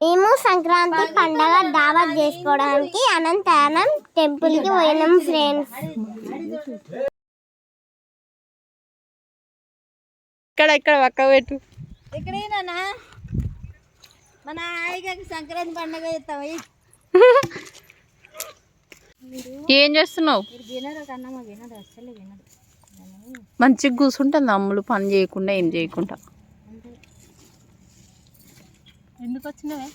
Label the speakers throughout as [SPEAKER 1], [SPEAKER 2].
[SPEAKER 1] మేము సంక్రాంతి పండగ దావత్ చేసుకోవడానికి అనంతరం టెంపుల్ కి పోయినాం ఫ్రెండ్స్.
[SPEAKER 2] ఇక్కడ పక్క పెట్టు.
[SPEAKER 3] ఇక్కడేనా మన ఆయనకి సంక్రాంతి పండగ చేస్తాం.
[SPEAKER 2] ఏం చేస్తున్నావు? మంచిగా కూర్చుంటుంది అమ్ములు, పని చేయకుండా ఏం చేయకుండా.
[SPEAKER 3] ఎందుకు వచ్చినవే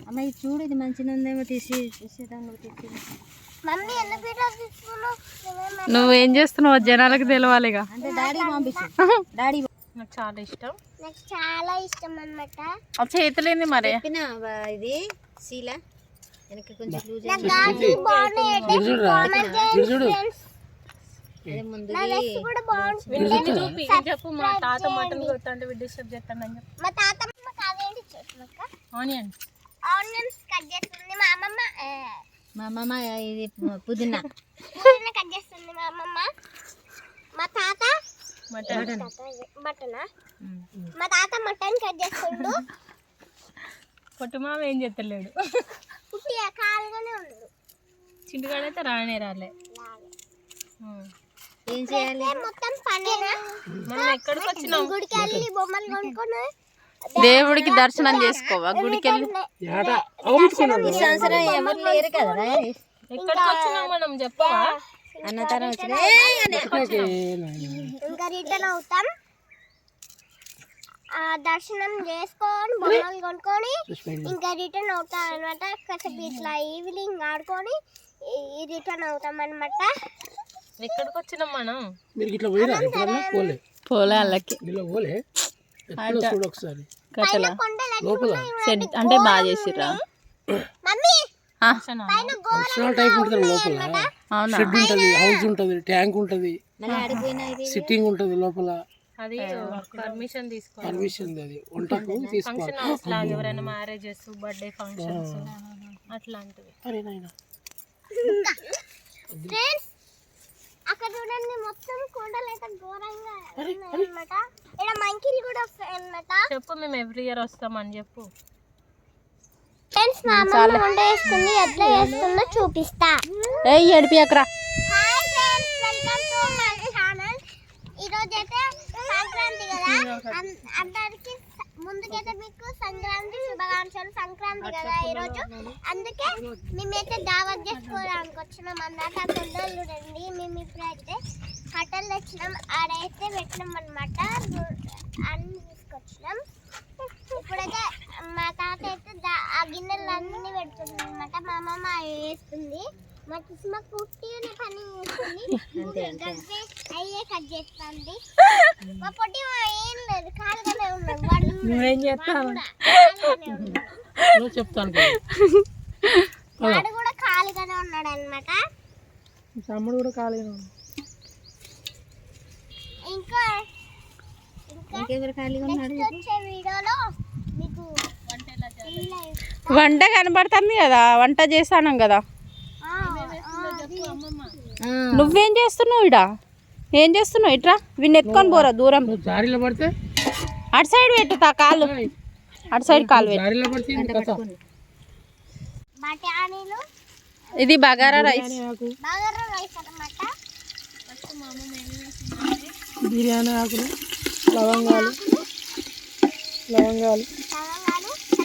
[SPEAKER 3] అమ్మ? ఇది చూడు, ఇది మంచిగా ఉందేమో తీసేద్దాం.
[SPEAKER 2] నువ్వేం చేస్తున్నావు జనాలకు తెలవాలిగా.
[SPEAKER 3] అంటే డాడీ పంపించు. డాడీ
[SPEAKER 2] నాకు చాలా ఇష్టం.
[SPEAKER 1] నాకు చాలా ఇష్టం అన్నమాట.
[SPEAKER 2] ఆ చేతులేంది మరి
[SPEAKER 3] ఇది శీల వెనక కొంచెం లూజ్
[SPEAKER 2] చెప్పు. మా తాత మటన్ కొడుతుంటే డిస్టర్బ్ చేస్తాను.
[SPEAKER 1] మా తాత ఆనియన్స్ కట్ చేస్తుంది మా అమ్మమ్మ.
[SPEAKER 3] మా అమ్మమ్మ ఇది పుదీనా
[SPEAKER 1] కట్ చేస్తుంది మా అమ్మమ్మ. మా తాత మటన్ కట్ చేస్తుండు.
[SPEAKER 2] పొట్టుమామ ఏం చేస్తలేడు,
[SPEAKER 1] కాలుగానే ఉన్నాడు.
[SPEAKER 2] చింటుగాడైతే రానే రాలే.
[SPEAKER 3] ఏం చేయాలి?
[SPEAKER 1] మొత్తం పనేనా?
[SPEAKER 2] మనం ఎక్కడికి వచ్చినాం?
[SPEAKER 1] గుడికి వెళ్ళి బొమ్మలు కొనుక్కొని
[SPEAKER 2] దేవుడికి దర్శనం చేసుకోవా? గుడికి వెళ్ళి
[SPEAKER 3] ఈ సంవత్సరం ఎవరు లేరు కదా.
[SPEAKER 2] ఎక్కడికి వచ్చినాం మనం చెప్పవా?
[SPEAKER 3] అన్నతరం వచ్చిన
[SPEAKER 1] ఇంకా రిటర్న్ అవుతాం. దర్శనం చేసుకొని బొమ్మలు కొనుక్కొని ఇంకా రిటర్న్ అవుతాం అనమాట. కాసేపు ఇట్లా ఈవినింగ్ ఆడుకొని రిటర్న్ అవుతాం అనమాట.
[SPEAKER 2] ఎక్కడికి వచ్చినాం మనం?
[SPEAKER 4] పోలే
[SPEAKER 2] వాళ్ళకి
[SPEAKER 4] అంటే బాగా చేసిర్రా.
[SPEAKER 5] షెడ్ ఉంటది, హౌస్ ఉంటది, ట్యాంక్ ఉంటది, సిట్టింగ్ ఉంటది లోపల.
[SPEAKER 2] అది పర్మిషన్ తీసుకోవాలి.
[SPEAKER 5] పర్మిషన్ అది వంటకు తీసుకోవాలి.
[SPEAKER 2] ఎవరైనా మ్యారేజెస్, బర్త్డే ఫంక్షన్స్ అట్లాంటివి.
[SPEAKER 1] అక్కడ చూడండి మొత్తం కొండలు అయితే ఘోరంగా అన్నమాట. ఇక్కడ మంకీలు కూడా వస్తాయి అన్నమాట.
[SPEAKER 2] చెప్పు, మేము ఎవ్రీ ఇయర్ వస్తామని చెప్పు.
[SPEAKER 1] ఫ్రెండ్స్ మా అమ్మ వంట వేస్తుంది, ఎట్లా వేస్తుందో చూపిస్తా.
[SPEAKER 2] ఏడిపి అక్కడ.
[SPEAKER 1] Hi friends, welcome to my channel. ఈ రోజు అయితే సంక్రాంతి కదా, అందరికి ముందుకైతే మీకు సంక్రాంతి శుభాకాంక్షలు. సంక్రాంతి కదా ఈరోజు, అందుకే మేమైతే దావత్ చేసుకోవడానికి వచ్చినాం అన్నమాట. కొండలు రండి, మేము ఇప్పుడైతే కట్టలు తెచ్చినాం, ఆడైతే పెట్టినాం అనమాట. అన్ని తీసుకొచ్చినాం. ఇప్పుడైతే మా తాత అయితే ఆ గిన్నెలు అన్ని పెడుతుంది అనమాట. మా అమ్మమ్మ వేస్తుంది, మా కిస్మ కుట్టినే పని చేస్తుంది, అయ్యే కట్ చేస్తుంది. మా పొట్టి ఏం లేదు, కాలుగానే ఉన్నాడు.
[SPEAKER 2] నువ్వేం చేస్తావు?
[SPEAKER 1] వాడు కూడా ఖాళీగానే ఉన్నాడు అనమాట.
[SPEAKER 5] తమ్ముడు కూడా ఖాళీగానే ఉన్నాడు.
[SPEAKER 1] ఇంకా
[SPEAKER 3] ఇంకెవరు ఖాళీగా ఉన్నాడు?
[SPEAKER 1] వచ్చే వీడియోలో మీకు
[SPEAKER 2] వంట కనబడుతుంది కదా, వంట చేస్తాను కదా. నువ్వేం చేస్తున్నావు ఇడా? ఏం చేస్తున్నావు? ఇట్రా, వీడిని ఎత్తుకొని పోరా దూరం.
[SPEAKER 5] దారిలో పడితే
[SPEAKER 2] అటు సైడ్ పెట్టు, తా కాళ్ళు అటు సైడ్ కాలు పెట్టు. ఇది బగారా రైస్.
[SPEAKER 5] బిర్యానీ ఆకులు, లవంగాలు,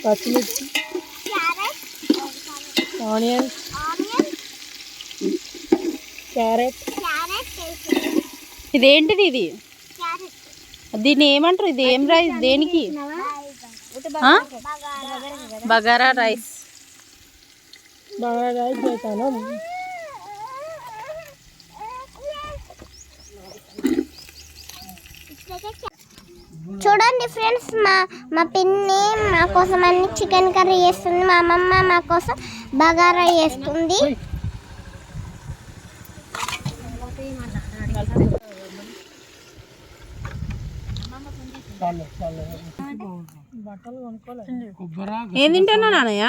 [SPEAKER 5] పచ్చిమిర్చి, ఆనియన్స్, క్యారెట్.
[SPEAKER 2] ఇదేంటిది? ఇది దీన్ని ఏమంటారు? ఇది ఏం రైస్? దేనికి? బగారా రైస్.
[SPEAKER 5] చేస్తాను.
[SPEAKER 1] చూడండి ఫ్రెండ్స్, మా పిన్ని మా కోసం అన్ని చికెన్ కర్రీ చేస్తుంది, మా అమ్మమ్మ మా కోసం బగారా చేస్తుంది.
[SPEAKER 2] ఏం తింటున్నా నాన్నయ్య?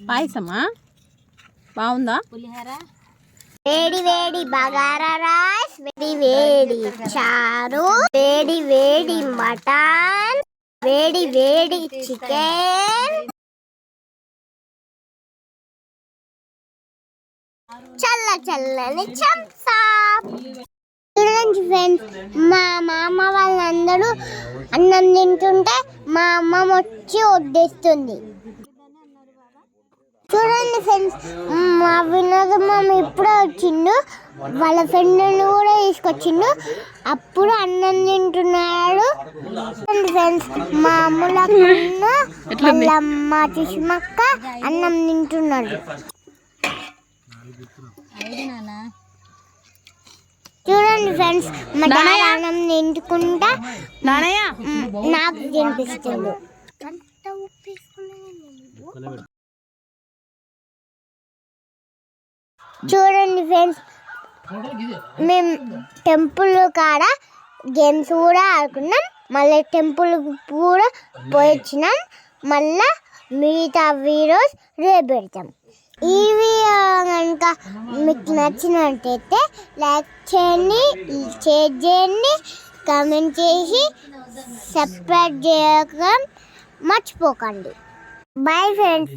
[SPEAKER 2] పాయసమా? బాగుందా?
[SPEAKER 3] పులిహోర
[SPEAKER 1] వేడి వేడి బగారా రైస్, వేడి వేడి చారు, వేడి వేడి మటన్, వేడి వేడి చికెన్, చల్ల చల్లని చంసా. చూడండి ఫ్రెండ్స్, మా మామ వాళ్ళందరూ అన్నం తింటుంటే మా అమ్మ వచ్చి వడ్డిస్తుంది. చూడండి ఫ్రెండ్స్, మా వినోదమ్మ ఇప్పుడే వచ్చిండు, వాళ్ళ ఫ్రెండ్ని కూడా తీసుకొచ్చిండు, అప్పుడు అన్నం తింటున్నాడు. ఫ్రెండ్స్, మా అమ్ముల వాళ్ళ అమ్మ సుష్మక్క అన్నం తింటున్నాడు. చూడండి ఫ్రెండ్స్, మా డాడీ అన్నం తింటుకుంటా నాకు తినిపిస్తుంది. చూడండి ఫ్రెండ్స్, మేము టెంపుల్ కాడ గేమ్స్ కూడా ఆడుకున్నాం, మళ్ళీ టెంపుల్ కూడా పోయొచ్చినాం. మళ్ళా మిగతా వీడియోస్ రేపు పెడతాం. ఈ వీడియో కనుక మీకు నచ్చినట్టయితే లైక్ చేయండి, షేర్ చేయండి, కామెంట్ చేసి సబ్స్క్రైబ్ చేయడం మర్చిపోకండి. Bye friends.